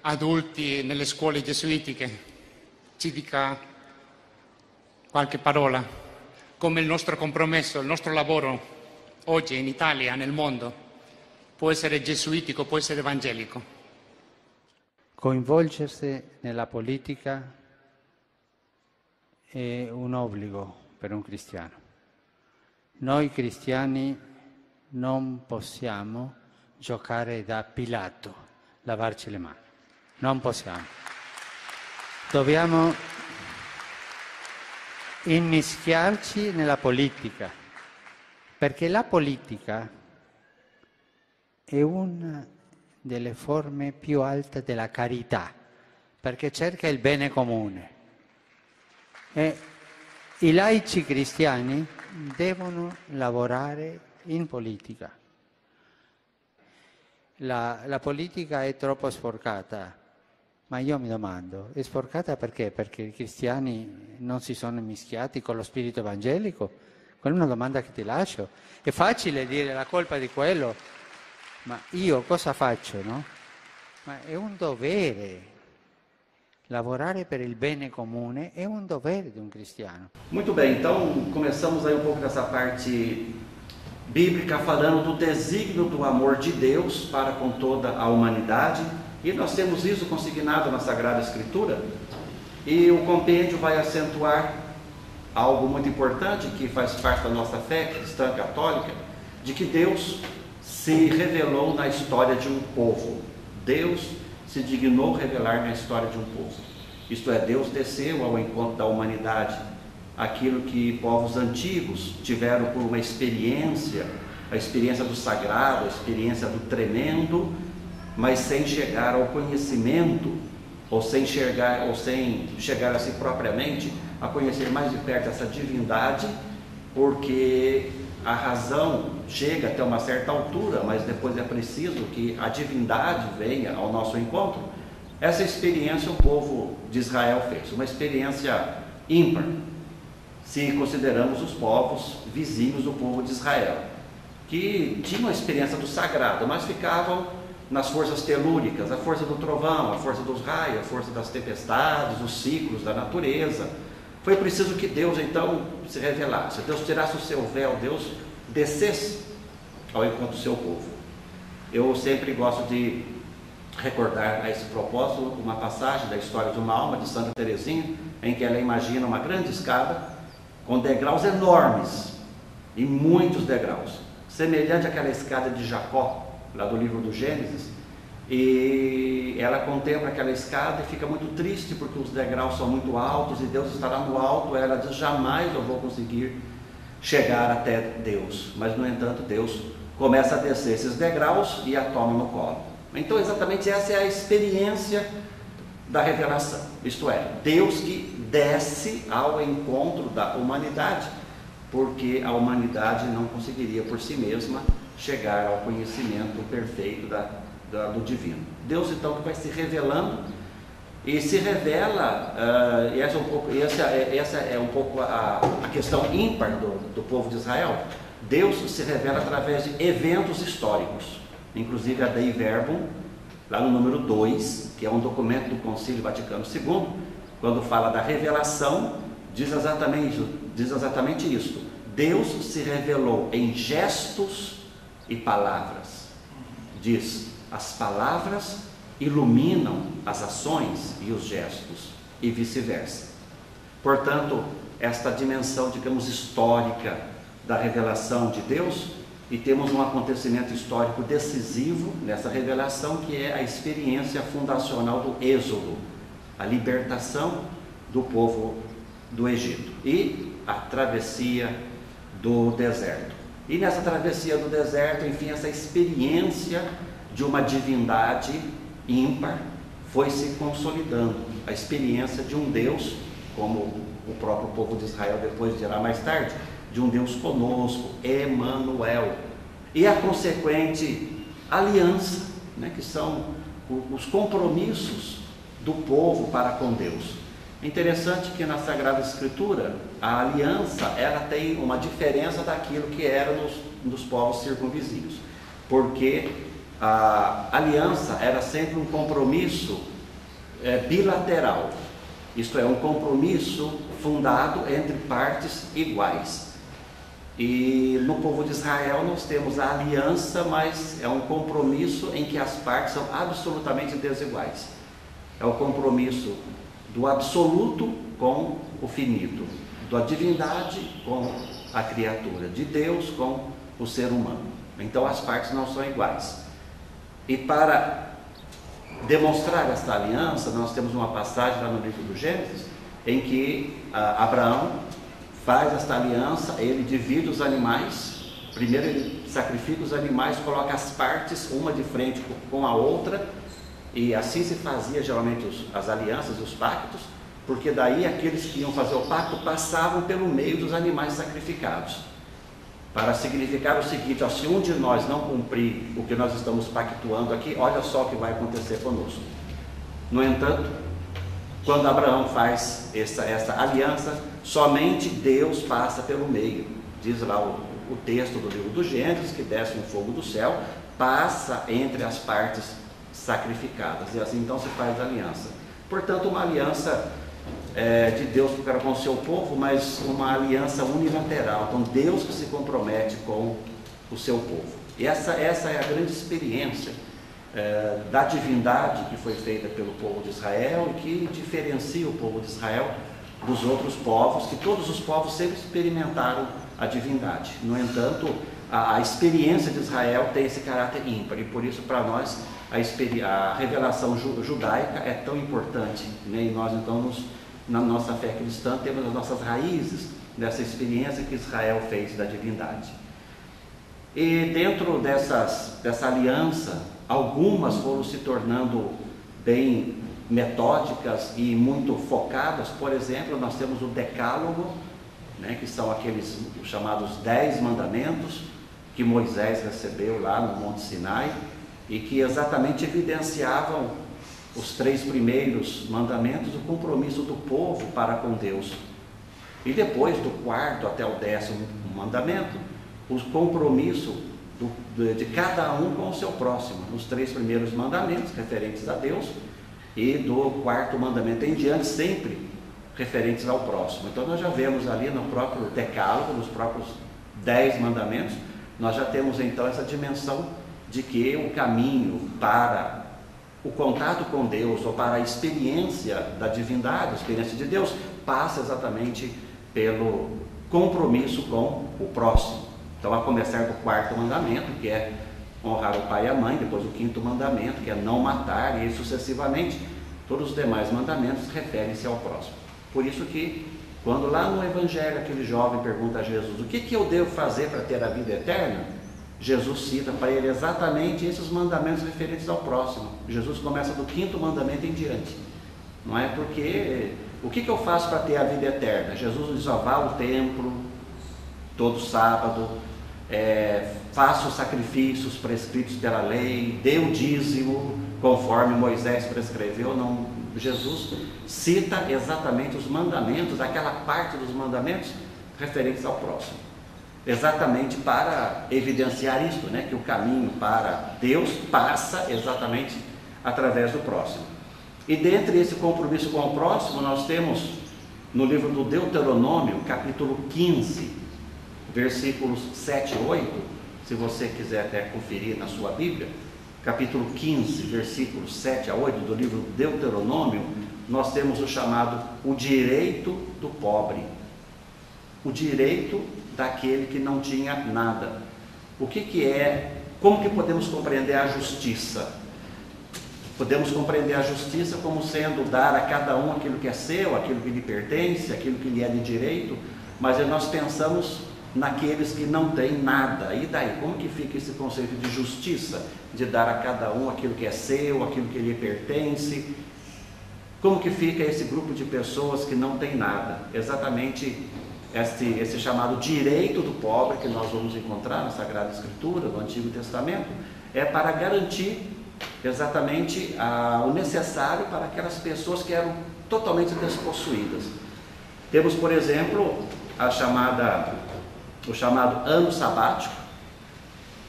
adulti nelle scuole gesuitiche ci dica qualche parola, come il nostro compromesso, il nostro lavoro oggi in Italia, nel mondo, può essere gesuitico, può essere evangelico. Coinvolgersi nella politica è un obbligo per un cristiano. Noi cristiani non possiamo giocare da Pilato, lavarci le mani. Non possiamo. Dobbiamo immischiarci nella politica, perché la politica è una delle forme più alte della carità, perché cerca il bene comune. E i laici cristiani devono lavorare in politica. La politica è troppo sporcata, ma io mi domando, è sporcata perché? Perché i cristiani non si sono mischiati con lo spirito evangelico? Quella è una domanda che ti lascio. È facile dire la colpa di quello, ma io cosa faccio, no? Ma è un dovere. Lavorare per il bene comune é um dever de um cristiano. Muito bem, então começamos aí um pouco dessa parte bíblica falando do desígnio do amor de Deus para com toda a humanidade, e nós temos isso consignado na Sagrada Escritura, e o compêndio vai acentuar algo muito importante que faz parte da nossa fé cristã católica, de que Deus se revelou na história de um povo. Deus se dignou revelar na história de um povo. Isto é, Deus desceu ao encontro da humanidade, aquilo que povos antigos tiveram por uma experiência, a experiência do sagrado, a experiência do tremendo, mas sem chegar ao conhecimento, ou sem chegar assim propriamente a conhecer mais de perto essa divindade, porque a razão chega até uma certa altura, mas depois é preciso que a divindade venha ao nosso encontro. Essa experiência o povo de Israel fez, uma experiência ímpar, se consideramos os povos vizinhos do povo de Israel, que tinham a experiência do sagrado, mas ficavam nas forças telúricas, a força do trovão, a força dos raios, a força das tempestades, os ciclos da natureza. Foi preciso que Deus então se revelasse, Deus tirasse o seu véu, Deus descesse ao encontro do seu povo. Eu sempre gosto de recordar a esse propósito uma passagem da história de uma alma de Santa Teresinha, em que ela imagina uma grande escada com degraus enormes, e muitos degraus, semelhante àquela escada de Jacó, lá do livro do Gênesis, e ela contempla aquela escada e fica muito triste porque os degraus são muito altos e Deus estará no alto. Ela diz: jamais eu vou conseguir chegar até Deus. Mas no entanto Deus começa a descer esses degraus e a toma no colo. Então exatamente essa é a experiência da revelação, isto é, Deus que desce ao encontro da humanidade, porque a humanidade não conseguiria por si mesma chegar ao conhecimento perfeito do divino. Deus então que vai se revelando, e se revela, e essa é um pouco a questão ímpar do povo de Israel. Deus se revela através de eventos históricos, inclusive a Dei Verbum, lá no número 2, que é um documento do Concílio Vaticano II, quando fala da revelação, diz exatamente isso. Deus se revelou em gestos e palavras. Diz: as palavras iluminam as ações e os gestos, e vice-versa. Portanto, esta dimensão, digamos, histórica da revelação de Deus, e temos um acontecimento histórico decisivo nessa revelação, que é a experiência fundacional do Êxodo, a libertação do povo do Egito e a travessia do deserto. E nessa travessia do deserto, enfim, essa experiência de uma divindade ímpar foi se consolidando, a experiência de um Deus, como o próprio povo de Israel depois dirá mais tarde, de um Deus conosco, Emanuel, e a consequente aliança, né, que são os compromissos do povo para com Deus. Interessante que na Sagrada Escritura a aliança, ela tem uma diferença daquilo que era nos povos circunvizinhos, porque a aliança era sempre um compromisso bilateral. Isto é, um compromisso fundado entre partes iguais. E no povo de Israel nós temos a aliança, mas é um compromisso em que as partes são absolutamente desiguais. É o compromisso do absoluto com o finito, da divindade com a criatura, de Deus com o ser humano. Então as partes não são iguais. E para demonstrar esta aliança, nós temos uma passagem lá no livro do Gênesis, em que Abraão faz esta aliança, ele divide os animais, primeiro ele sacrifica os animais, coloca as partes, uma de frente com a outra, e assim se fazia geralmente as alianças e os pactos, porque daí aqueles que iam fazer o pacto passavam pelo meio dos animais sacrificados, para significar o seguinte: ó, se um de nós não cumprir o que nós estamos pactuando aqui, olha só o que vai acontecer conosco. No entanto, quando Abraão faz essa aliança, somente Deus passa pelo meio. Diz lá o texto do livro do Gênesis, que desce um fogo do céu, passa entre as partes sacrificadas, e assim então se faz a aliança. Portanto, uma aliança de Deus para com o seu povo, mas uma aliança unilateral. Então Deus que se compromete com o seu povo. E essa é a grande experiência da divindade que foi feita pelo povo de Israel e que diferencia o povo de Israel dos outros povos, que todos os povos sempre experimentaram a divindade. No entanto, a experiência de Israel tem esse caráter ímpar, e por isso para nós a revelação judaica é tão importante, né? E nós então na nossa fé cristã temos as nossas raízes dessa experiência que Israel fez da divindade. E dentro dessa aliança, algumas foram se tornando bem metódicas e muito focadas. Por exemplo, nós temos o Decálogo, né, que são aqueles chamados 10 mandamentos que Moisés recebeu lá no Monte Sinai, e que exatamente evidenciavam os 3 primeiros mandamentos, o compromisso do povo para com Deus. E depois, do 4º até o 10º mandamento, o compromisso de cada um com o seu próximo. Os 3 primeiros mandamentos referentes a Deus, e do 4º mandamento em diante, sempre referentes ao próximo. Então nós já vemos ali no próprio Decálogo, nos próprios 10 mandamentos, nós já temos então essa dimensão de que o caminho para o contato com Deus, ou para a experiência da divindade, a experiência de Deus, passa exatamente pelo compromisso com o próximo. Então, a começar do 4º mandamento, que é honrar o pai e a mãe, depois o 5º mandamento, que é não matar, e sucessivamente, todos os demais mandamentos referem-se ao próximo. Por isso que, quando lá no Evangelho aquele jovem pergunta a Jesus: o que eu devo fazer para ter a vida eterna? Jesus cita para ele exatamente esses mandamentos referentes ao próximo. Jesus começa do 5º mandamento em diante. Não é porque, o que eu faço para ter a vida eterna? Jesus diz: vá ao templo todo sábado, faça os sacrifícios prescritos pela lei, dê o dízimo conforme Moisés prescreveu. Não, Jesus cita exatamente os mandamentos, aquela parte dos mandamentos referentes ao próximo, exatamente para evidenciar isso, né? Que o caminho para Deus passa exatamente através do próximo. E dentre esse compromisso com o próximo, nós temos no livro do Deuteronômio, capítulo 15, versículos 7 e 8, se você quiser até conferir na sua Bíblia, capítulo 15, versículos 7 a 8 do livro Deuteronômio, nós temos o chamado o direito do pobre, o direito daquele que não tinha nada. O que é, como que podemos compreender a justiça? Podemos compreender a justiça como sendo dar a cada um aquilo que é seu, aquilo que lhe pertence, aquilo que lhe é de direito, mas nós pensamos naqueles que não têm nada. E daí, como que fica esse conceito de justiça, de dar a cada um aquilo que é seu, aquilo que lhe pertence? Como que fica esse grupo de pessoas que não tem nada? Exatamente esse chamado direito do pobre, que nós vamos encontrar na Sagrada Escritura, no Antigo Testamento, é para garantir exatamente o necessário para aquelas pessoas que eram totalmente despossuídas. Temos, por exemplo, o chamado ano sabático,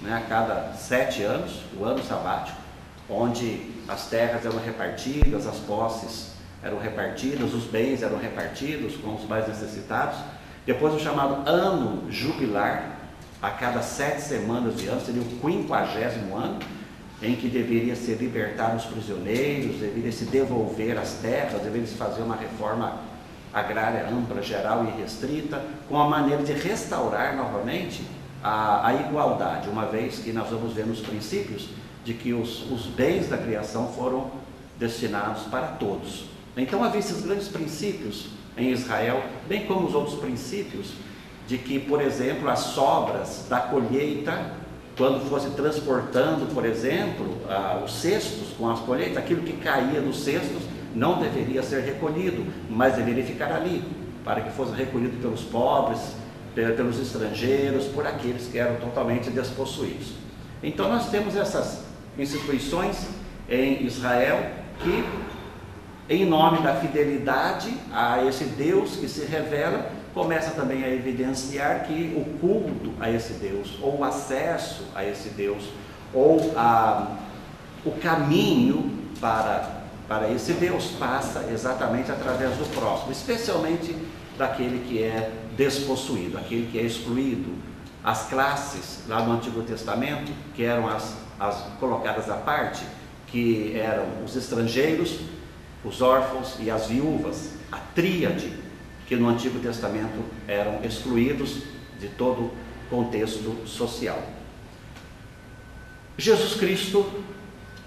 né? A cada 7 anos, o ano sabático, onde as terras eram repartidas, as posses eram repartidas, os bens eram repartidos com os mais necessitados. Depois o chamado ano jubilar, a cada 7 semanas de ano, seria o 50º ano, em que deveria se libertar os prisioneiros, deveria se devolver as terras, deveria se fazer uma reforma agrária ampla, geral e restrita, com a maneira de restaurar novamente a igualdade, uma vez que nós vamos ver nos princípios de que os bens da criação foram destinados para todos. Então havia esses grandes princípios em Israel, bem como os outros princípios de que, por exemplo, as sobras da colheita, quando fosse transportando, por exemplo, os cestos com as colheitas, aquilo que caía dos cestos não deveria ser recolhido, mas deveria ficar ali, para que fosse recolhido pelos pobres, pelos estrangeiros, por aqueles que eram totalmente despossuídos. Então nós temos essas instituições em Israel que, em nome da fidelidade a esse Deus que se revela, começa também a evidenciar que o culto a esse Deus, ou o acesso a esse Deus, ou o caminho para esse Deus passa exatamente através do próximo, especialmente daquele que é despossuído, aquele que é excluído. As classes lá no Antigo Testamento, que eram as colocadas à parte, que eram os estrangeiros, os órfãos e as viúvas, a tríade, que no Antigo Testamento eram excluídos de todo contexto social. Jesus Cristo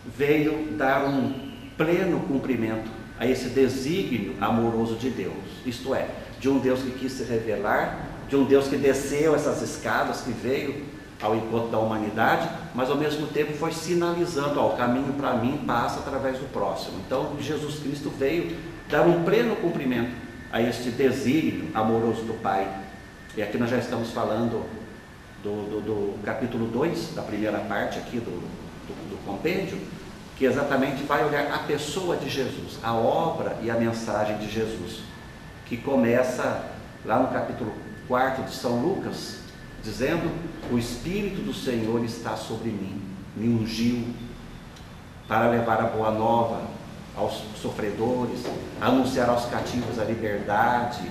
veio dar um pleno cumprimento a esse desígnio amoroso de Deus, isto é, de um Deus que quis se revelar, de um Deus que desceu essas escadas, que veio ao encontro da humanidade, mas ao mesmo tempo foi sinalizando, o caminho para mim passa através do próximo. Então Jesus Cristo veio dar um pleno cumprimento a este desígnio amoroso do Pai. E aqui nós já estamos falando do capítulo 2, da primeira parte aqui do compêndio, que exatamente vai olhar a pessoa de Jesus, a obra e a mensagem de Jesus, que começa lá no capítulo 4 de São Lucas, dizendo: o Espírito do Senhor está sobre mim, me ungiu para levar a boa nova aos sofredores, anunciar aos cativos a liberdade,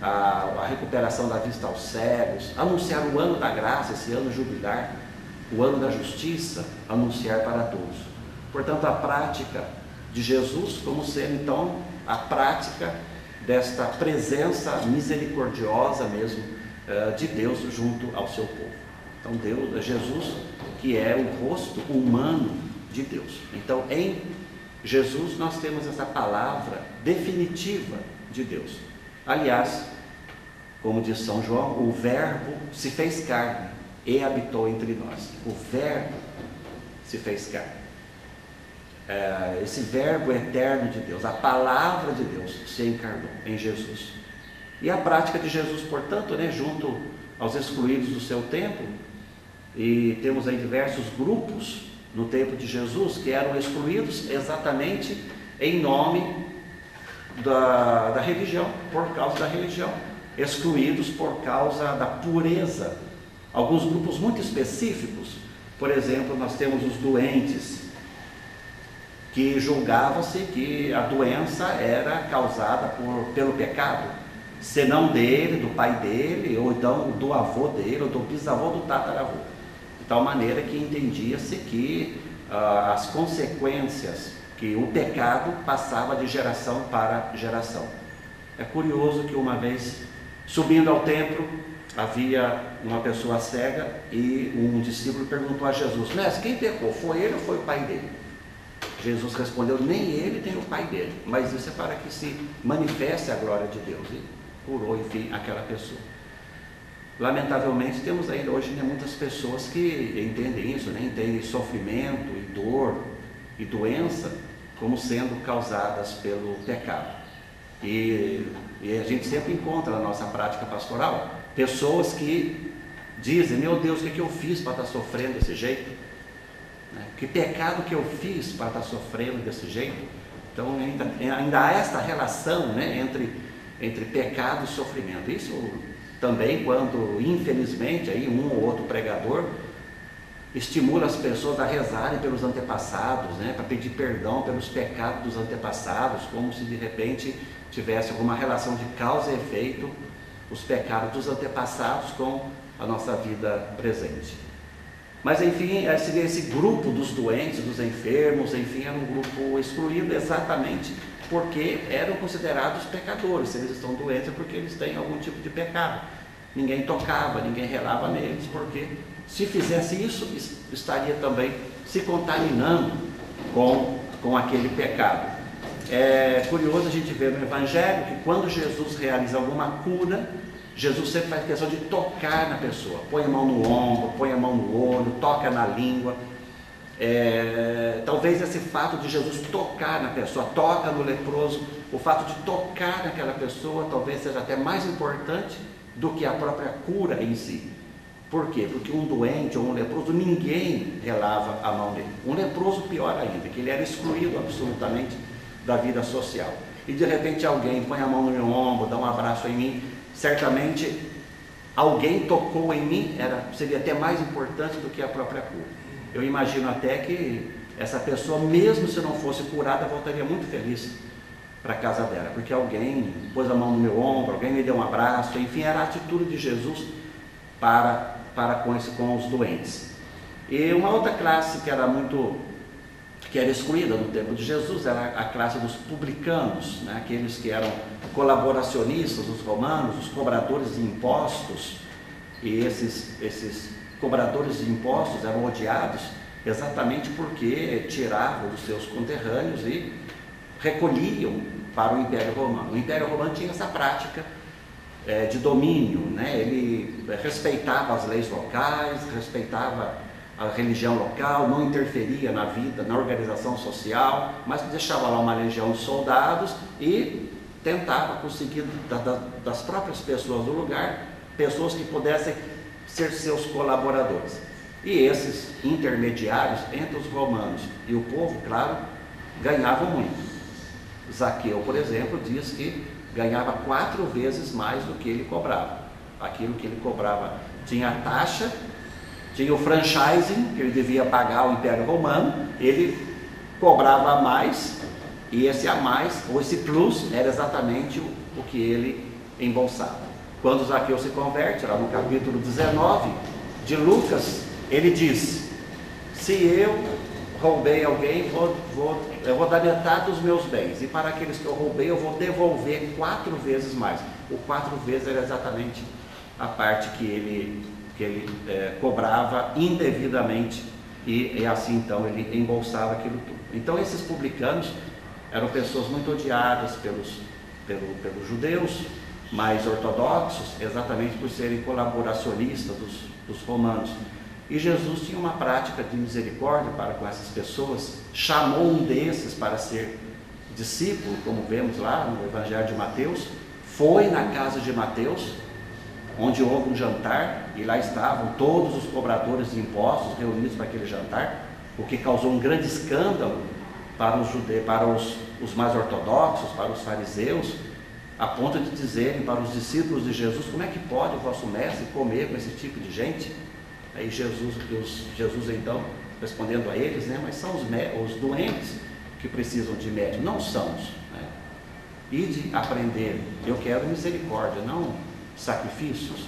a recuperação da vista aos cegos, anunciar o ano da graça, esse ano jubilar, o ano da justiça, anunciar para todos. Portanto, a prática de Jesus como sendo então a prática desta presença misericordiosa mesmo de Deus junto ao seu povo. Então Deus, Jesus, que é o rosto humano de Deus. Então em Jesus nós temos essa palavra definitiva de Deus. Aliás, como diz São João, o Verbo se fez carne e habitou entre nós. O Verbo se fez carne. Esse Verbo eterno de Deus, a palavra de Deus se encarnou em Jesus. E a prática de Jesus, portanto, junto aos excluídos do seu tempo, e temos aí diversos grupos no tempo de Jesus que eram excluídos exatamente em nome da religião, por causa da religião, excluídos por causa da pureza. Alguns grupos muito específicos, por exemplo, nós temos os doentes, que julgava-se que a doença era causada pelo pecado, senão dele, do pai dele, ou então do avô dele, ou do bisavô, do tataravô, de tal maneira que entendia-se que as consequências, que o pecado passava de geração para geração. É curioso que uma vez, subindo ao templo, havia uma pessoa cega e um discípulo perguntou a Jesus: mestre, quem pecou? Foi ele ou foi o pai dele? Jesus respondeu: nem ele nem o pai dele, mas isso é para que se manifeste a glória de Deus. E curou, enfim, aquela pessoa. Lamentavelmente temos ainda hoje muitas pessoas que entendem isso, entendem sofrimento e dor e doença como sendo causadas pelo pecado. E a gente sempre encontra na nossa prática pastoral pessoas que dizem: meu Deus, o que eu fiz para estar sofrendo desse jeito? Que pecado que eu fiz para estar sofrendo desse jeito? Então ainda há esta relação entre pecado e sofrimento. Isso também quando, infelizmente, um ou outro pregador estimula as pessoas a rezarem pelos antepassados, né, para pedir perdão pelos pecados dos antepassados, como se de repente tivesse alguma relação de causa e efeito, os pecados dos antepassados com a nossa vida presente. Mas enfim, esse grupo dos doentes, dos enfermos, enfim, era um grupo excluído exatamente porque eram considerados pecadores. Se eles estão doentes é porque eles têm algum tipo de pecado. Ninguém tocava, ninguém relava neles, porque se fizesse isso, estaria também se contaminando com aquele pecado. É curioso a gente ver no Evangelho que quando Jesus realiza alguma cura, Jesus sempre faz questão de tocar na pessoa. Põe a mão no ombro, põe a mão no olho, toca na língua. Talvez esse fato de Jesus tocar na pessoa, toca no leproso, o fato de tocar naquela pessoa talvez seja até mais importante do que a própria cura em si. Por quê? Porque um doente ou um leproso, ninguém relava a mão dele. Um leproso, pior ainda, que ele era excluído absolutamente da vida social. E de repente alguém põe a mão no meu ombro, dá um abraço em mim, certamente alguém tocou em mim, seria até mais importante do que a própria cura. Eu imagino até que essa pessoa, mesmo se não fosse curada, voltaria muito feliz para a casa dela, porque alguém pôs a mão no meu ombro, alguém me deu um abraço, enfim, era a atitude de Jesus para com os doentes. E uma outra classe que era excluída no tempo de Jesus era a classe dos publicanos, né? Aqueles que eram colaboracionistas, os romanos, os cobradores de impostos. E esses cobradores de impostos eram odiados exatamente porque tiravam dos seus conterrâneos e recolhiam para o Império Romano. O Império Romano tinha essa prática de domínio, né? Ele respeitava as leis locais, respeitava a religião local, não interferia na vida, na organização social, mas deixava lá uma legião de soldados e tentava conseguir das próprias pessoas do lugar, pessoas que pudessem ser seus colaboradores. E esses intermediários entre os romanos e o povo, claro, ganhavam muito. Zaqueu, por exemplo, diz que ganhava 4 vezes mais do que ele cobrava. Aquilo que ele cobrava tinha a taxa, tinha o franchising, que ele devia pagar ao Império Romano, ele cobrava a mais, e esse a mais, ou esse plus, era exatamente o que ele embolsava. Quando Zaqueu se converte, lá no capítulo 19 de Lucas, ele diz: se eu roubei alguém, eu vou dar metade dos meus bens, e para aqueles que eu roubei, eu vou devolver 4 vezes mais. O 4 vezes era exatamente a parte que ele cobrava indevidamente, e assim então ele embolsava aquilo tudo. Então esses publicanos eram pessoas muito odiadas pelos judeus mais ortodoxos, exatamente por serem colaboracionistas dos romanos. E Jesus tinha uma prática de misericórdia para com essas pessoas, chamou um desses para ser discípulo, como vemos lá no Evangelho de Mateus, foi na casa de Mateus, onde houve um jantar, e lá estavam todos os cobradores de impostos reunidos para aquele jantar, o que causou um grande escândalo para os judeus, para os mais ortodoxos, para os fariseus, a ponto de dizerem para os discípulos de Jesus: como é que pode o vosso mestre comer com esse tipo de gente? Aí Jesus então, respondendo a eles, né, mas são os doentes que precisam de médico, não são os, né? Ide aprender, eu quero misericórdia, não sacrifícios.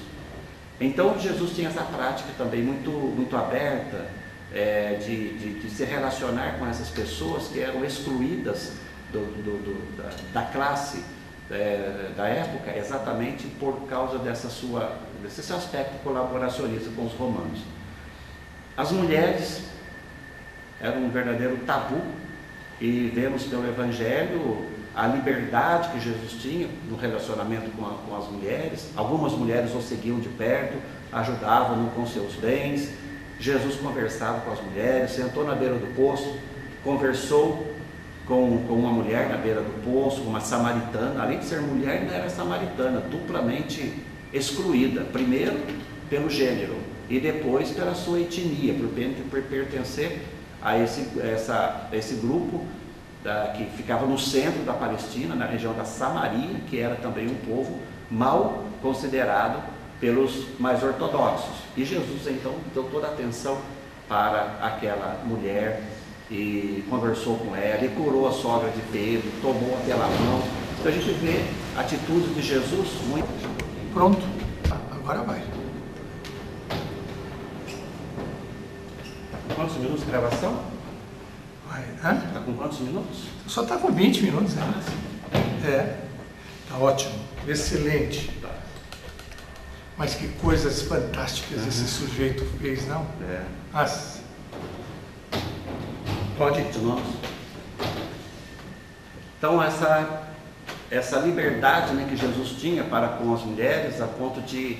Então Jesus tinha essa prática também muito aberta, de se relacionar com essas pessoas que eram excluídas da classe da época, exatamente por causa desse seu aspecto colaboracionista com os romanos. As mulheres eram um verdadeiro tabu, e vemos pelo Evangelho a liberdade que Jesus tinha no relacionamento com as mulheres. Algumas mulheres o seguiam de perto, ajudavam-no com seus bens. Jesus conversava com as mulheres, sentou na beira do poço, conversou com uma mulher na beira do poço, uma samaritana. Além de ser mulher, ainda era samaritana, duplamente excluída, primeiro pelo gênero e depois pela sua etnia, por pertencer a esse grupo que ficava no centro da Palestina, na região da Samaria, que era também um povo mal considerado pelos mais ortodoxos. E Jesus então deu toda a atenção para aquela mulher e conversou com ela, e curou a sogra de Pedro, tomou pela mão. Então a gente vê a atitude de Jesus muito... Pronto, agora vai. Quantos minutos de gravação? Vai, Está com quantos minutos? Só está com 20 minutos ainda. Tá ótimo, excelente. Mas que coisas fantásticas esse sujeito fez, não? Nossa. Pode continuar. Então essa liberdade, né, que Jesus tinha para com as mulheres, a ponto de,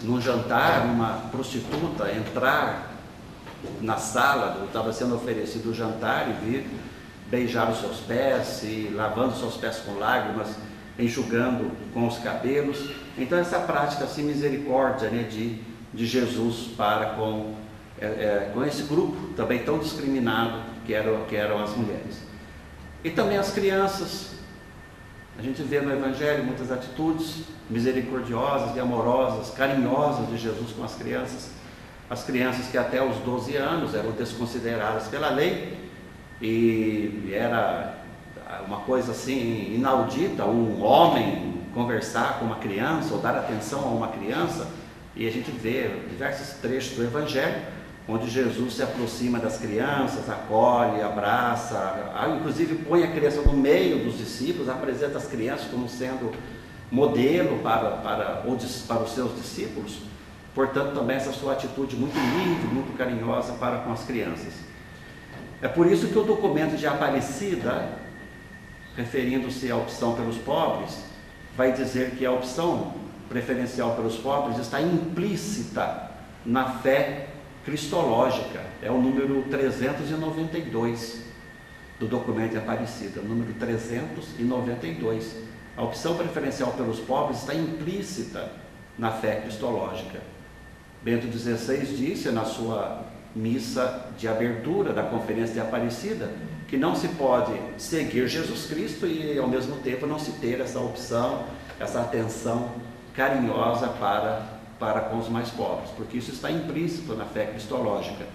num jantar, uma prostituta entrar na sala, estava sendo oferecido o jantar, e vir beijar os seus pés, e lavando os seus pés com lágrimas, enxugando com os cabelos. Então essa prática assim, misericórdia, né, de Jesus para com esse grupo também tão discriminado que eram as mulheres. E também as crianças. A gente vê no Evangelho muitas atitudes misericordiosas e amorosas, carinhosas de Jesus com as crianças. As crianças que até os 12 anos eram desconsideradas pela lei, e era uma coisa assim inaudita um homem conversar com uma criança ou dar atenção a uma criança. E a gente vê diversos trechos do Evangelho onde Jesus se aproxima das crianças, acolhe, abraça, inclusive põe a criança no meio dos discípulos, apresenta as crianças como sendo modelo para os seus discípulos. Portanto, também essa sua atitude muito livre, muito carinhosa para com as crianças. É por isso que o documento de Aparecida, referindo-se à opção pelos pobres, vai dizer que a opção preferencial pelos pobres está implícita na fé cristológica. É o número 392 do documento de Aparecida, número 392. A opção preferencial pelos pobres está implícita na fé cristológica. Bento XVI disse na sua missa de abertura da Conferência de Aparecida que não se pode seguir Jesus Cristo e ao mesmo tempo não se ter essa opção, essa atenção carinhosa para com os mais pobres, porque isso está implícito na fé cristológica.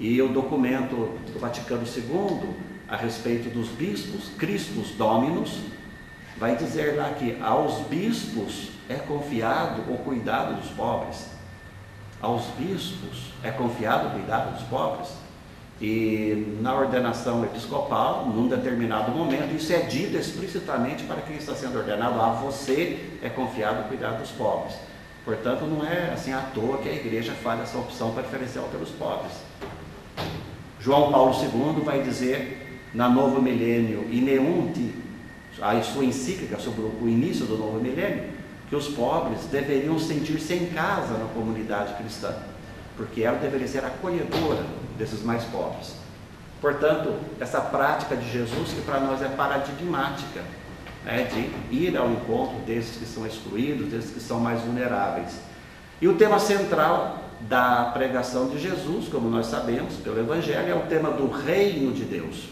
E o documento do Vaticano II, a respeito dos bispos, Christus Dominus, vai dizer lá que aos bispos é confiado o cuidado dos pobres. Aos bispos é confiado o cuidado dos pobres. E na ordenação episcopal, num determinado momento, isso é dito explicitamente para quem está sendo ordenado: a você é confiado o cuidado dos pobres. Portanto, não é assim à toa que a igreja faz essa opção preferencial pelos pobres. João Paulo II vai dizer na Novo Milênio Ineunte, a sua encíclica sobre o início do Novo Milênio, que os pobres deveriam sentir-se em casa na comunidade cristã, porque ela deveria ser acolhedora desses mais pobres. Portanto, essa prática de Jesus, que para nós é paradigmática, de ir ao encontro desses que são excluídos, desses que são mais vulneráveis. E o tema central da pregação de Jesus, como nós sabemos pelo Evangelho, é o tema do reino de Deus,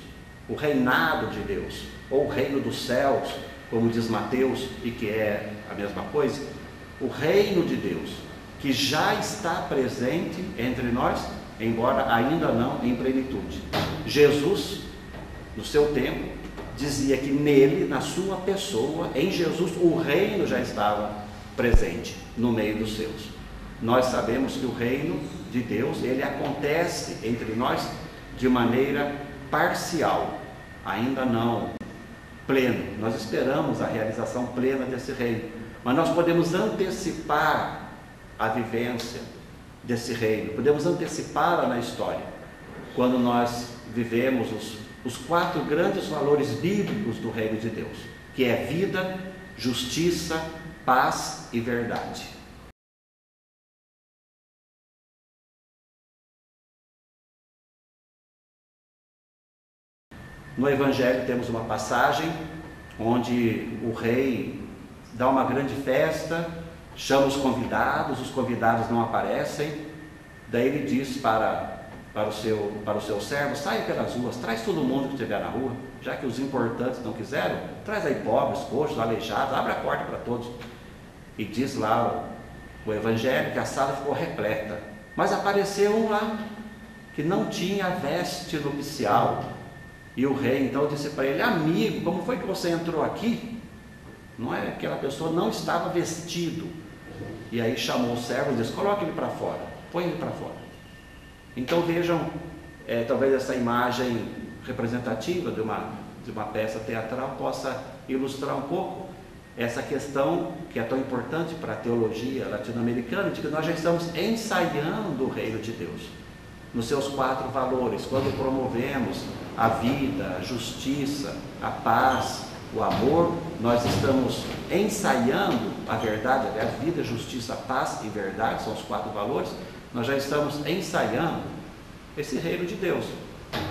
o reinado de Deus, ou o reino dos céus, como diz Mateus, e que é a mesma coisa. O reino de Deus, que já está presente entre nós, embora ainda não em plenitude. Jesus, no seu tempo, dizia que nele, na sua pessoa, em Jesus, o reino já estava presente no meio dos seus. Nós sabemos que o reino de Deus, ele acontece entre nós de maneira parcial, ainda não pleno. Nós esperamos a realização plena desse reino, mas nós podemos antecipar a vivência desse reino, podemos antecipá-la na história, quando nós vivemos os 4 grandes valores bíblicos do reino de Deus, que é vida, justiça, paz e verdade. No Evangelho temos uma passagem onde o rei dá uma grande festa, chama os convidados não aparecem, daí ele diz para o seu servo: sai pelas ruas, traz todo mundo que estiver na rua, já que os importantes não quiseram, traz aí pobres, coxos, aleijados, abre a porta para todos. E diz lá o Evangelho que a sala ficou repleta, Mas apareceu um lá, que não tinha veste nupcial. E o rei então disse para ele: amigo, como foi que você entrou aqui? Não é? Aquela pessoa não estava vestido. E aí chamou o servo e disse: coloque ele para fora, põe ele para fora. Então vejam, talvez essa imagem representativa de uma peça teatral possa ilustrar um pouco essa questão que é tão importante para a teologia latino-americana, de que nós já estamos ensaiando o reino de Deus nos seus 4 valores, quando promovemos a vida, a justiça, a paz, o amor. Nós estamos ensaiando a verdade, aliás, vida, justiça, paz e verdade, são os 4 valores. Nós já estamos ensaiando esse reino de Deus.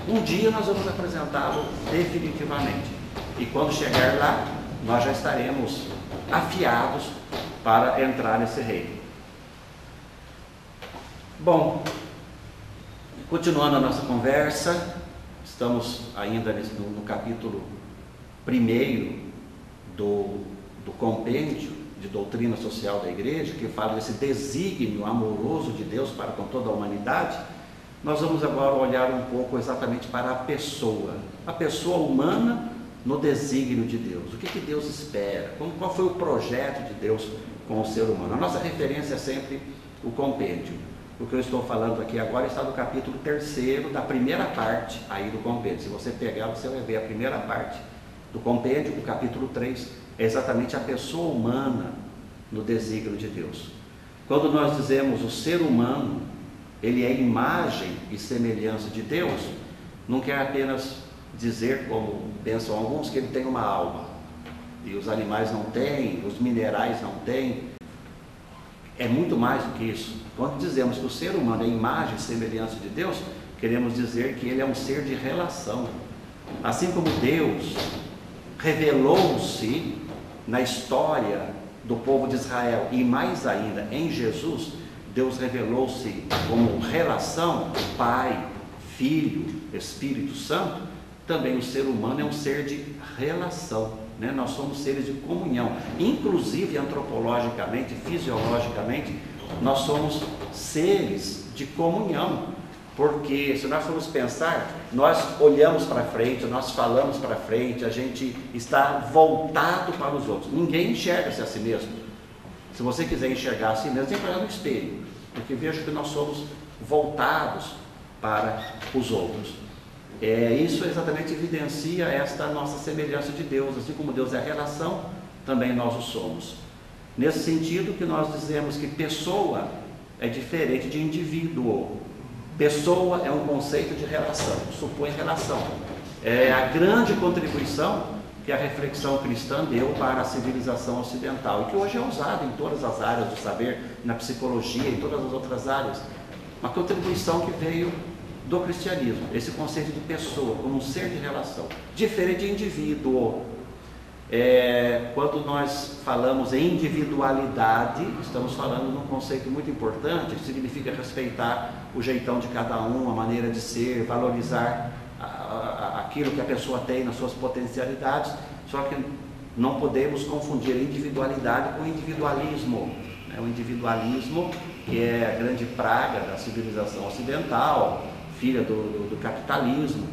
Um dia nós vamos apresentá-lo definitivamente, e quando chegar lá, nós já estaremos afiados para entrar nesse reino. Bom, continuando a nossa conversa, estamos ainda no capítulo 1 do compêndio de doutrina social da igreja, que fala desse desígnio amoroso de Deus para com toda a humanidade. Nós vamos agora olhar um pouco exatamente para a pessoa humana no desígnio de Deus. O que Deus espera? Qual foi o projeto de Deus com o ser humano? A nossa referência é sempre o compêndio. O que eu estou falando aqui agora está no capítulo 3º, da primeira parte aí do compêndio. Se você pegar, você vai ver a primeira parte do compêndio, o capítulo 3, é exatamente a pessoa humana no desígnio de Deus. Quando nós dizemos o ser humano, ele é imagem e semelhança de Deus, não quer apenas dizer, como pensam alguns, que ele tem uma alma, e os animais não têm, os minerais não têm. É muito mais do que isso. Quando dizemos que o ser humano é imagem e semelhança de Deus, queremos dizer que ele é um ser de relação. Assim como Deus revelou-se na história do povo de Israel, e mais ainda em Jesus, Deus revelou-se como relação, Pai, Filho, Espírito Santo. Também o ser humano é um ser de relação, né? Nós somos seres de comunhão, inclusive antropologicamente, fisiologicamente, nós somos seres de comunhão, porque se nós formos pensar, nós olhamos para frente, nós falamos para frente, a gente está voltado para os outros. Ninguém enxerga-se a si mesmo. Se você quiser enxergar a si mesmo, tem que olhar no espelho, porque vejo que nós somos voltados para os outros. Isso exatamente evidencia esta nossa semelhança de Deus. Assim como Deus é relação, também nós o somos. Nesse sentido que nós dizemos que pessoa é diferente de indivíduo. Pessoa é um conceito de relação, supõe relação. É a grande contribuição que a reflexão cristã deu para a civilização ocidental, e que hoje é usada em todas as áreas do saber, na psicologia, em todas as outras áreas. Uma contribuição que veio do cristianismo, esse conceito de pessoa como um ser de relação, diferente de indivíduo. Quando nós falamos em individualidade, estamos falando num conceito muito importante, que significa respeitar o jeitão de cada um, a maneira de ser, valorizar aquilo que a pessoa tem nas suas potencialidades. Só que não podemos confundir individualidade com individualismo, né? O individualismo, que é a grande praga da civilização ocidental, filha do capitalismo.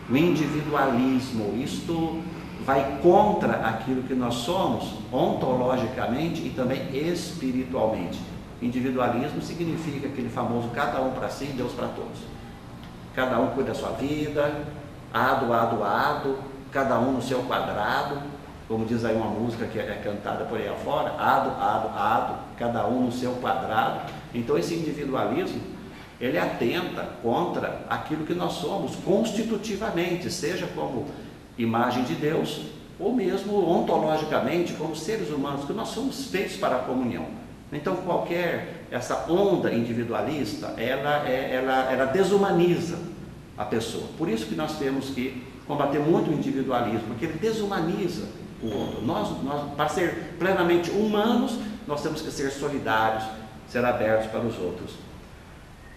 O individualismo, isto vai contra aquilo que nós somos ontologicamente e também espiritualmente. Individualismo significa aquele famoso cada um para si, Deus para todos. Cada um cuida da sua vida, ado, cada um no seu quadrado, como diz aí uma música que é cantada por aí afora, ado, cada um no seu quadrado. Então esse individualismo, ele atenta contra aquilo que nós somos constitutivamente, seja como imagem de Deus, ou mesmo ontologicamente, como seres humanos, que nós somos feitos para a comunhão. Então essa onda individualista, ela desumaniza a pessoa. Por isso que nós temos que combater muito o individualismo, porque ele desumaniza o outro. Nós, para ser plenamente humanos, nós temos que ser solidários, ser abertos para os outros.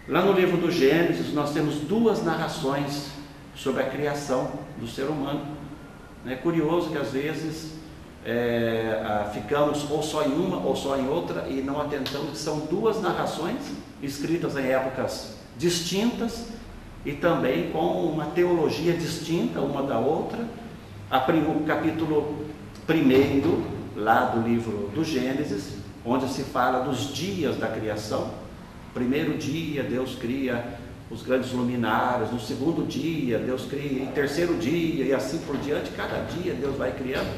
Lá no livro do Gênesis, nós temos 2 narrações sobre a criação do ser humano. É curioso que às vezes ficamos ou só em uma ou só em outra e não atentamos que são duas narrações escritas em épocas distintas e também com uma teologia distinta uma da outra. O capítulo 1 lá do livro do Gênesis, onde se fala dos dias da criação. Primeiro dia Deus cria os grandes luminares, no segundo dia Deus cria, em terceiro dia e assim por diante. Cada dia Deus vai criando,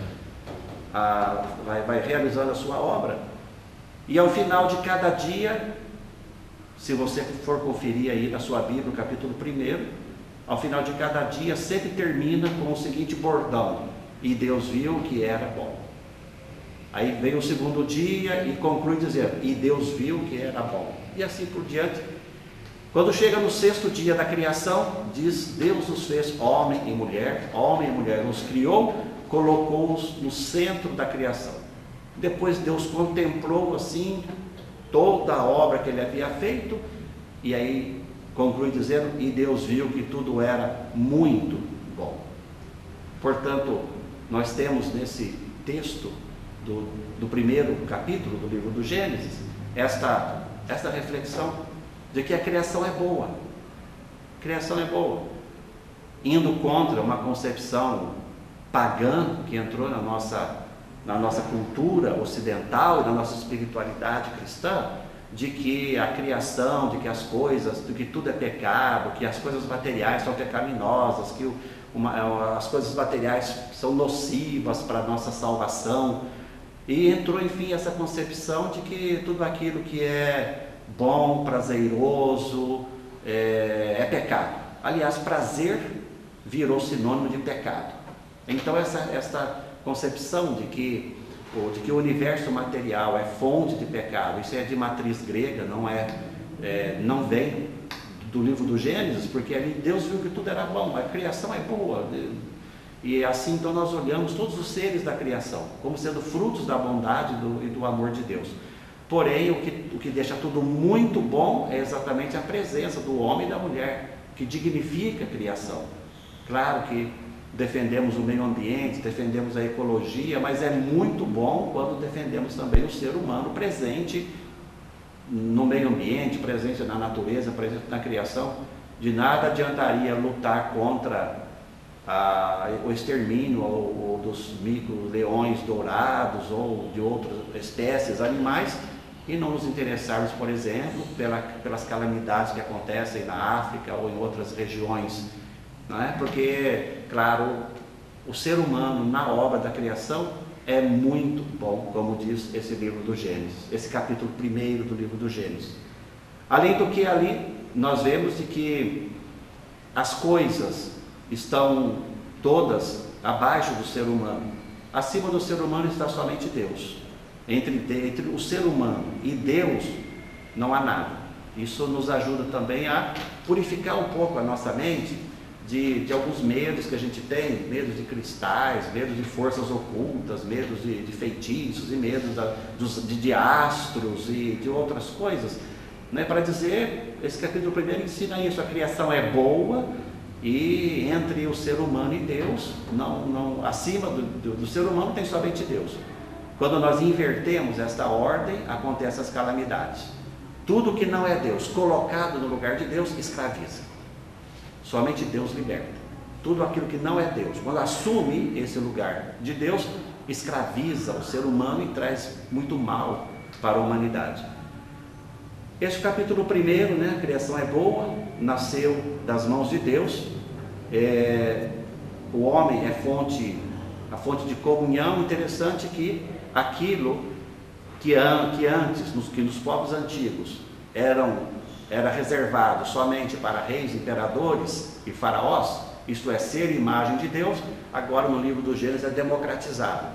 vai realizando a sua obra, e ao final de cada dia, se você for conferir aí na sua Bíblia o capítulo 1, ao final de cada dia sempre termina com o seguinte bordão: e Deus viu que era bom. Aí vem o segundo dia e conclui dizendo: e Deus viu que era bom, e assim por diante. Quando chega no sexto dia da criação, diz: Deus os fez homem e mulher os criou, colocou-os no centro da criação. Depois Deus contemplou assim toda a obra que ele havia feito, e aí conclui dizendo: e Deus viu que tudo era muito bom. Portanto, nós temos nesse texto do primeiro capítulo do livro do Gênesis esta reflexão de que a criação é boa. A criação é boa, indo contra uma concepção pagã que entrou na nossa cultura ocidental e na nossa espiritualidade cristã, de que a criação, de que as coisas, de que tudo é pecado, que as coisas materiais são pecaminosas, que as coisas materiais são nocivas para a nossa salvação. E entrou, enfim, essa concepção de que tudo aquilo que é bom, prazeroso, é pecado. Aliás, prazer virou sinônimo de pecado. Então essa concepção de que o universo material é fonte de pecado, isso é de matriz grega, não vem do livro do Gênesis, porque ali Deus viu que tudo era bom, a criação é boa. E assim então nós olhamos todos os seres da criação como sendo frutos da bondade e do amor de Deus. Porém, o que deixa tudo muito bom é exatamente a presença do homem e da mulher, que dignifica a criação. Claro que defendemos o meio ambiente, defendemos a ecologia, mas é muito bom quando defendemos também o ser humano presente no meio ambiente, presente na natureza, presente na criação. De nada adiantaria lutar contra o extermínio ou dos micro-leões dourados ou de outras espécies animais e não nos interessarmos, por exemplo, pelas calamidades que acontecem na África ou em outras regiões, não é? Porque, claro, o ser humano na obra da criação é muito bom, como diz esse livro do Gênesis, esse capítulo 1 do livro do Gênesis. Além do que ali nós vemos de que as coisas estão todas abaixo do ser humano. Acima do ser humano está somente Deus. Entre o ser humano e Deus não há nada. Isso nos ajuda também a purificar um pouco a nossa mente de alguns medos que a gente tem, medos de cristais, medos de forças ocultas, medos de feitiços e medos de astros e de outras coisas, né? Para dizer, esse capítulo 1 ensina isso: a criação é boa, e entre o ser humano e Deus, acima do ser humano tem somente Deus. Quando nós invertemos esta ordem, acontecem as calamidades. Tudo que não é Deus, colocado no lugar de Deus, escraviza. Somente Deus liberta. Tudo aquilo que não é Deus, quando assume esse lugar de Deus, escraviza o ser humano e traz muito mal para a humanidade. Este capítulo 1, né, a criação é boa, nasceu das mãos de Deus. O homem é a fonte de comunhão. Interessante que aquilo que antes, nos povos antigos, era reservado somente para reis, imperadores e faraós, isto é, ser imagem de Deus, agora no livro do Gênesis é democratizado.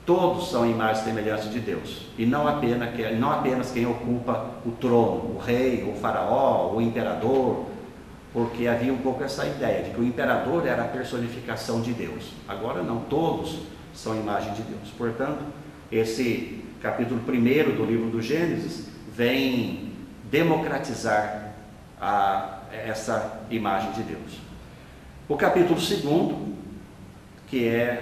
Todos são imagens e semelhanças de Deus, e não apenas quem ocupa o trono, o rei, o faraó, o imperador, porque havia um pouco essa ideia de que o imperador era a personificação de Deus. Agora não, todos são imagem de Deus. Portanto, esse capítulo 1 do livro do Gênesis vem democratizar essa imagem de Deus. O capítulo 2, que é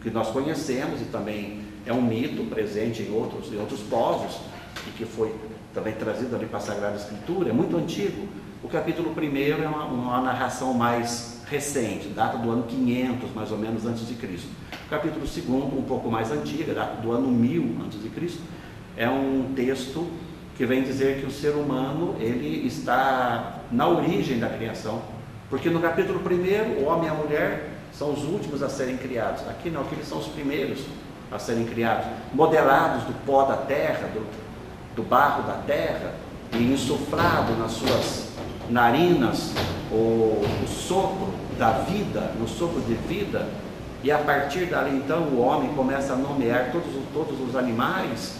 que nós conhecemos e também é um mito presente em outros povos e que foi também trazido ali para a Sagrada Escritura, é muito antigo. O capítulo 1 é uma narração mais recente, data do ano 500, mais ou menos, antes de Cristo. O capítulo 2, um pouco mais antigo, data do ano 1000 antes de Cristo, é um texto que vem dizer que o ser humano ele está na origem da criação, porque no capítulo 1 o homem e a mulher são os últimos a serem criados. Aqui não, aqui eles são os primeiros a serem criados, modelados do pó da terra, do barro da terra, e insuflado nas suas narinas o sopro da vida, no sopro de vida, e a partir dali então o homem começa a nomear todos os animais.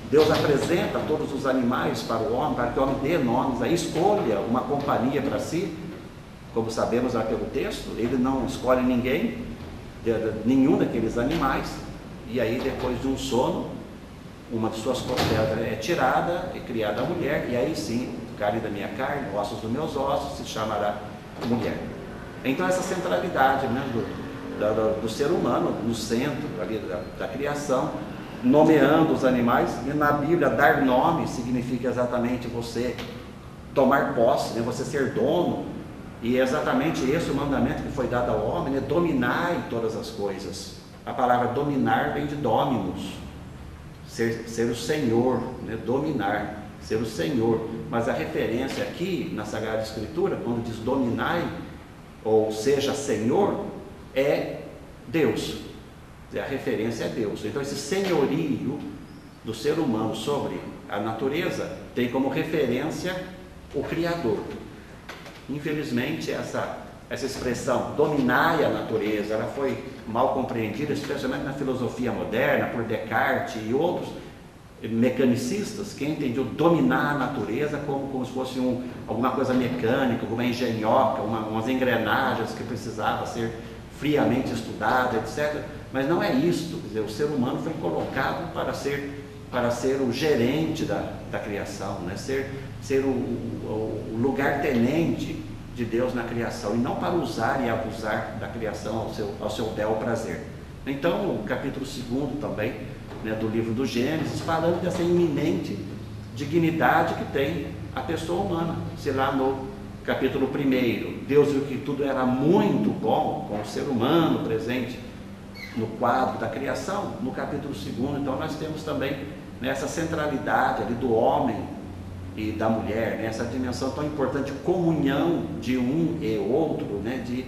Deus apresenta todos os animais para o homem, para que o homem dê nomes, aí escolha uma companhia para si, como sabemos lá pelo texto, ele não escolhe ninguém, nenhum daqueles animais, e aí depois de um sono, uma de suas costelas é tirada e criada a mulher, e aí sim, carne da minha carne, ossos dos meus ossos, se chamará mulher. Então essa centralidade, né, do ser humano no centro ali da criação, nomeando os animais, e na Bíblia dar nome significa exatamente você tomar posse, né, você ser dono, e é exatamente esse o mandamento que foi dado ao homem, né, dominar em todas as coisas. A palavra dominar vem de dominus, ser o Senhor, né, dominar, ser o Senhor, mas a referência aqui na Sagrada Escritura, quando diz dominai, ou seja, Senhor, é Deus, a referência é Deus. Então esse senhorio do ser humano sobre a natureza tem como referência o Criador. Infelizmente essa expressão dominai a natureza, ela foi mal compreendida, especialmente na filosofia moderna, por Descartes e outros mecanicistas, que entendiam dominar a natureza como se fosse alguma coisa mecânica, uma engenhoca, umas engrenagens que precisava ser friamente estudada, etc. Mas não é isso, quer dizer, o ser humano foi colocado para ser o gerente da criação, né? ser o lugar-tenente de Deus na criação, e não para usar e abusar da criação ao seu bel prazer. Então, o capítulo 2 também, né, do livro do Gênesis, falando dessa iminente dignidade que tem a pessoa humana. Se lá no capítulo 1, Deus viu que tudo era muito bom, com o ser humano presente no quadro da criação, no capítulo 2, então nós temos também nessa centralidade ali do homem e da mulher, nessa dimensão tão importante, comunhão de um e outro, né, de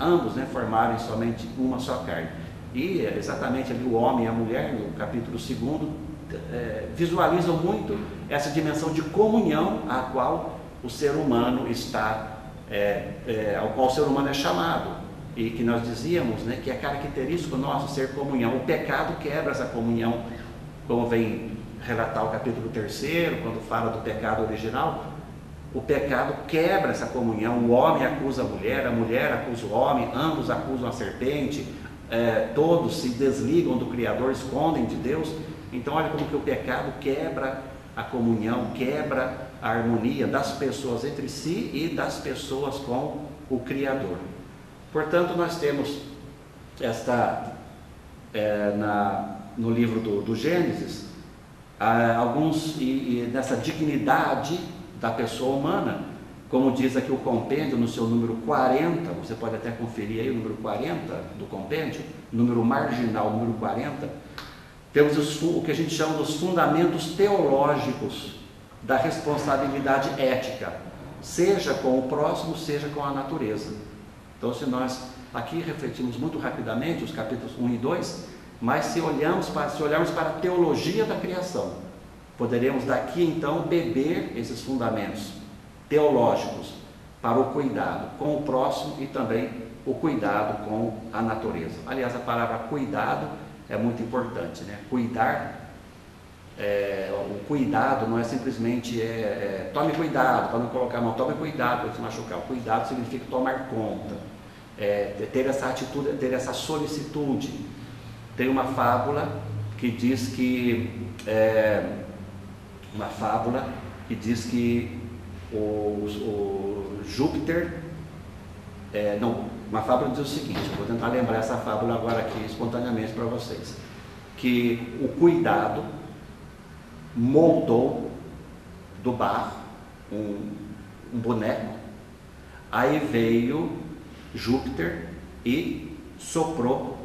ambos, né, formarem somente uma só carne. E exatamente ali o homem e a mulher, no capítulo 2, visualizam muito essa dimensão de comunhão a qual o ser humano ao qual o ser humano é chamado, e que nós dizíamos, né, que é característico nosso ser comunhão. O pecado quebra essa comunhão, como vem relatar o capítulo 3, quando fala do pecado original. O pecado quebra essa comunhão, o homem acusa a mulher acusa o homem, ambos acusam a serpente, todos se desligam do Criador, escondem de Deus. Então olha como que o pecado quebra a comunhão, quebra a harmonia das pessoas entre si e das pessoas com o Criador. Portanto, nós temos no livro do Gênesis, alguns, e nessa dignidade da pessoa humana, como diz aqui o compêndio no seu número 40, você pode até conferir aí o número 40 do compêndio, número marginal, número 40, temos o que a gente chama dos fundamentos teológicos da responsabilidade ética, seja com o próximo, seja com a natureza. Então, se nós aqui refletimos muito rapidamente os capítulos 1 e 2, mas se olharmos para a teologia da criação, poderemos daqui então beber esses fundamentos teológicos para o cuidado com o próximo e também o cuidado com a natureza. Aliás, a palavra cuidado é muito importante, né? Cuidar, o cuidado não é simplesmente tome cuidado para não colocar a mão, tome cuidado para se machucar. O cuidado significa tomar conta, ter essa atitude, ter essa solicitude. Tem uma fábula que diz que o Júpiter, Uma fábula diz o seguinte, eu vou tentar lembrar essa fábula agora aqui espontaneamente para vocês, que o cuidado moldou do barro um boneco, aí veio Júpiter e soprou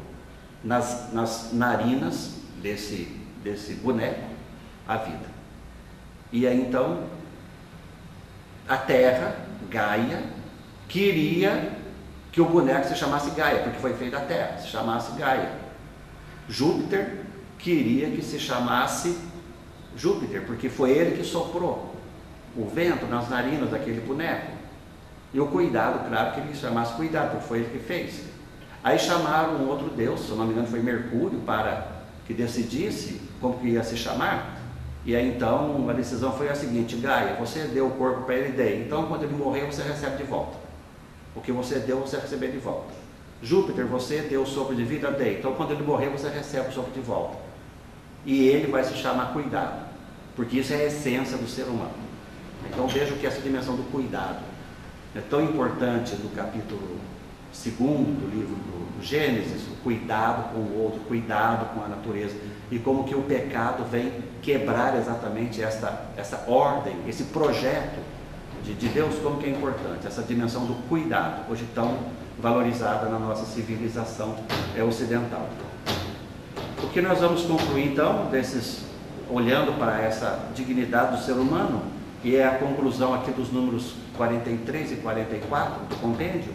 nas narinas desse boneco a vida. E aí então a Terra, Gaia, queria que o boneco se chamasse Gaia, porque foi feito da Terra, se chamasse Gaia. Júpiter queria que se chamasse Júpiter, porque foi ele que soprou o vento nas narinas daquele boneco. E o cuidado, claro que ele chamasse cuidado, porque foi ele que fez. Aí chamaram um outro deus, se eu não me engano foi Mercúrio, para que decidisse como que ia se chamar. E aí então a decisão foi a seguinte: Gaia, você deu o corpo para ele, dei. Então quando ele morrer você recebe de volta. O que você deu, você recebe de volta. Júpiter, você deu o sopro de vida, dei. Então quando ele morrer você recebe o sopro de volta. E ele vai se chamar cuidado, porque isso é a essência do ser humano. Então vejo que essa dimensão do cuidado é tão importante no capítulo 2 do livro do Gênesis, o cuidado com o outro, cuidado com a natureza, e como que o pecado vem quebrar exatamente essa ordem, esse projeto de Deus, como que é importante, essa dimensão do cuidado, hoje tão valorizada na nossa civilização ocidental. O que nós vamos concluir então, olhando para essa dignidade do ser humano, e é a conclusão aqui dos números 43 e 44 do compêndio,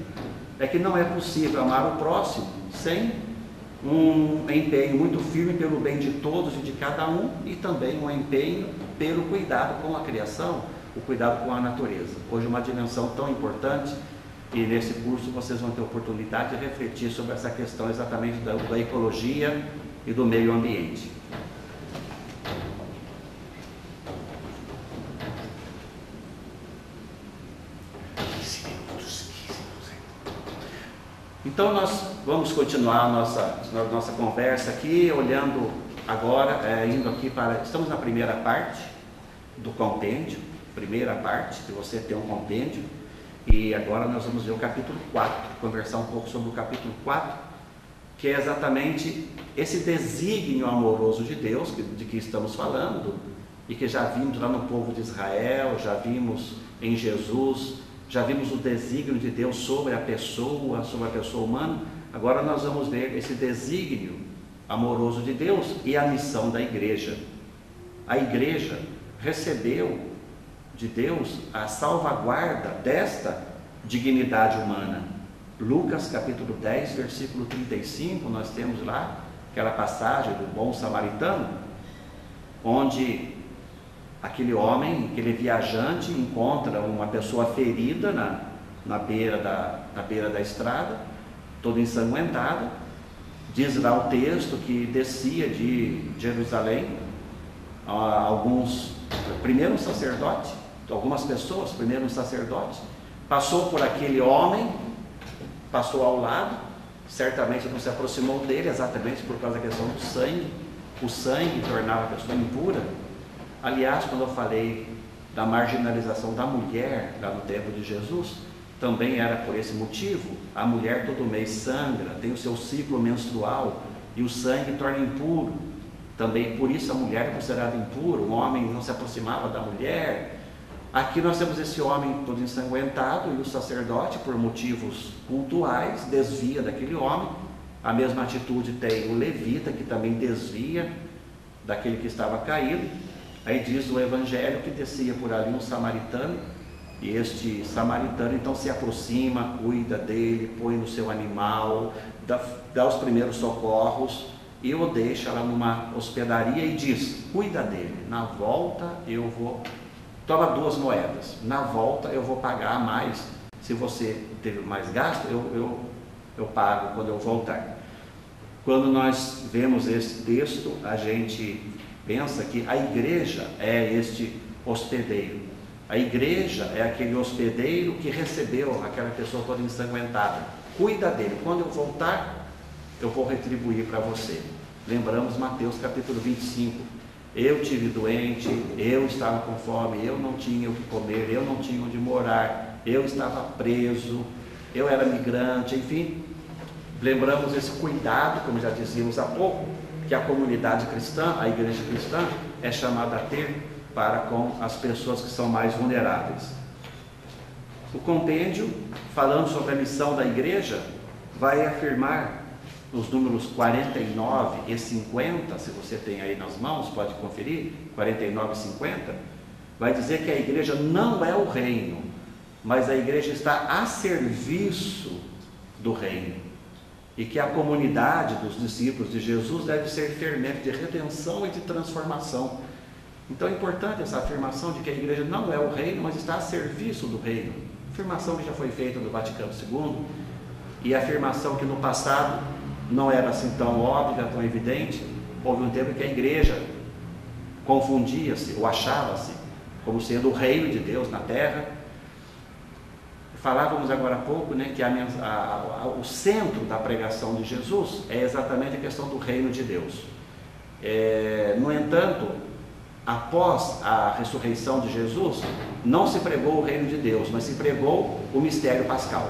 é que não é possível amar o próximo sem um empenho muito firme pelo bem de todos e de cada um, e também um empenho pelo cuidado com a criação, o cuidado com a natureza. Hoje uma dimensão tão importante, e nesse curso vocês vão ter oportunidade de refletir sobre essa questão exatamente da ecologia e do meio ambiente. Então nós vamos continuar a nossa conversa aqui, olhando agora, indo aqui estamos na primeira parte do compêndio, primeira parte, que você tem um compêndio, e agora nós vamos ver o capítulo 4, conversar um pouco sobre o capítulo 4, que é exatamente esse desígnio amoroso de Deus, de que estamos falando, e que já vimos lá no povo de Israel, já vimos em Jesus, já vimos o desígnio de Deus sobre a pessoa humana. Agora nós vamos ver esse desígnio amoroso de Deus e a missão da igreja. A igreja recebeu de Deus a salvaguarda desta dignidade humana. Lucas capítulo 10, versículo 35, nós temos lá aquela passagem do bom samaritano, onde aquele homem, aquele viajante, encontra uma pessoa ferida na beira da estrada, toda ensanguentada. Diz lá o texto que descia de Jerusalém primeiro um sacerdote, algumas pessoas, primeiro um sacerdote, passou por aquele homem, passou ao lado, certamente não se aproximou dele, exatamente por causa da questão do sangue. O sangue tornava a pessoa impura. Aliás, quando eu falei da marginalização da mulher lá no tempo de Jesus, também era por esse motivo. A mulher todo mês sangra, tem o seu ciclo menstrual e o sangue torna impuro. Também por isso a mulher é considerada impura, o homem não se aproximava da mulher. Aqui nós temos esse homem todo ensanguentado e o sacerdote, por motivos cultuais, desvia daquele homem. A mesma atitude tem o levita, que também desvia daquele que estava caído. Aí diz o evangelho que descia por ali um samaritano, e este samaritano então se aproxima, cuida dele, põe no seu animal, dá os primeiros socorros e o deixa lá numa hospedaria e diz: cuida dele, na volta eu vou, toma 2 moedas, na volta eu vou pagar mais, se você teve mais gasto, eu pago quando eu voltar. Quando nós vemos esse texto, a gente pensa que a igreja é este hospedeiro. A igreja é aquele hospedeiro que recebeu aquela pessoa toda ensanguentada. Cuida dele. Quando eu voltar, eu vou retribuir para você. Lembramos Mateus capítulo 25. Eu tive doente, eu estava com fome, eu não tinha o que comer, eu não tinha onde morar, eu estava preso, eu era migrante, enfim. Lembramos esse cuidado, como já dizíamos há pouco, que a comunidade cristã, a igreja cristã, é chamada a ter para com as pessoas que são mais vulneráveis. O compêndio, falando sobre a missão da igreja, vai afirmar nos números 49 e 50, se você tem aí nas mãos, pode conferir, 49 e 50, vai dizer que a igreja não é o reino, mas a igreja está a serviço do reino, e que a comunidade dos discípulos de Jesus deve ser fermento de redenção e de transformação. Então é importante essa afirmação de que a igreja não é o reino, mas está a serviço do reino. Afirmação que já foi feita no Vaticano II, e afirmação que no passado não era assim tão óbvia, tão evidente. Houve um tempo que a igreja confundia-se ou achava-se como sendo o reino de Deus na terra. Falávamos agora há pouco, né, que o centro da pregação de Jesus é exatamente a questão do reino de Deus. No entanto, após a ressurreição de Jesus, não se pregou o reino de Deus, mas se pregou o mistério pascal,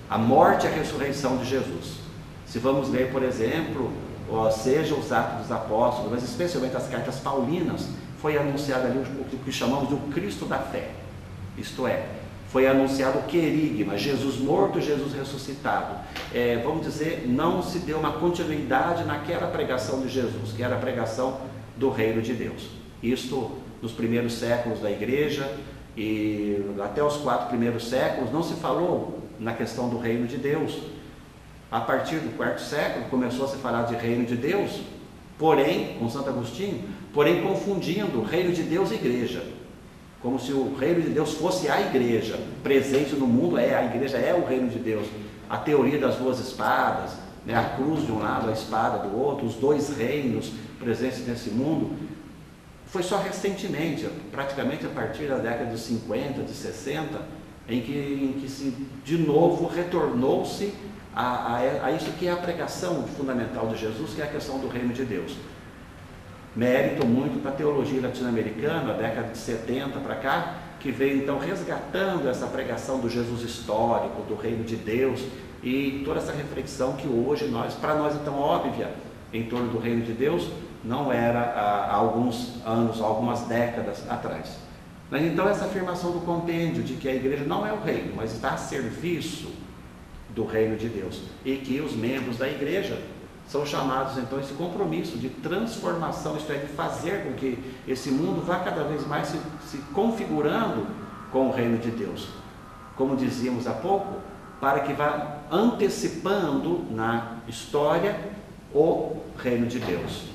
a morte e a ressurreição de Jesus. Se vamos ler, por exemplo, seja os Atos dos Apóstolos, mas especialmente as cartas paulinas, foi anunciado ali o que chamamos de o Cristo da fé, isto é, foi anunciado o querigma, Jesus morto, Jesus ressuscitado. Vamos dizer, não se deu uma continuidade naquela pregação de Jesus, que era a pregação do reino de Deus. Isto nos primeiros séculos da igreja, e até os 4 primeiros séculos não se falou na questão do reino de Deus. A partir do 4º século começou a se falar de reino de Deus, porém, com Santo Agostinho, confundindo reino de Deus e igreja, como se o reino de Deus fosse a igreja presente no mundo. A igreja é o reino de Deus. A teoria das 2 espadas, né, a cruz de um lado, a espada do outro, os 2 reinos presentes nesse mundo, foi só recentemente, praticamente a partir da década de 50, de 60, em que se de novo retornou-se a isso que é a pregação fundamental de Jesus, que é a questão do reino de Deus. Mérito muito para a teologia latino-americana, da década de 70 para cá, que veio então resgatando essa pregação do Jesus histórico, do reino de Deus, e toda essa reflexão que hoje, para nós então óbvia, em torno do reino de Deus, não era há alguns anos, algumas décadas atrás. Mas então essa afirmação do compêndio de que a igreja não é o reino, mas está a serviço do reino de Deus, e que os membros da igreja são chamados então a esse compromisso de transformação, isto é, de fazer com que esse mundo vá cada vez mais se configurando com o reino de Deus, como dizíamos há pouco, para que vá antecipando na história o reino de Deus.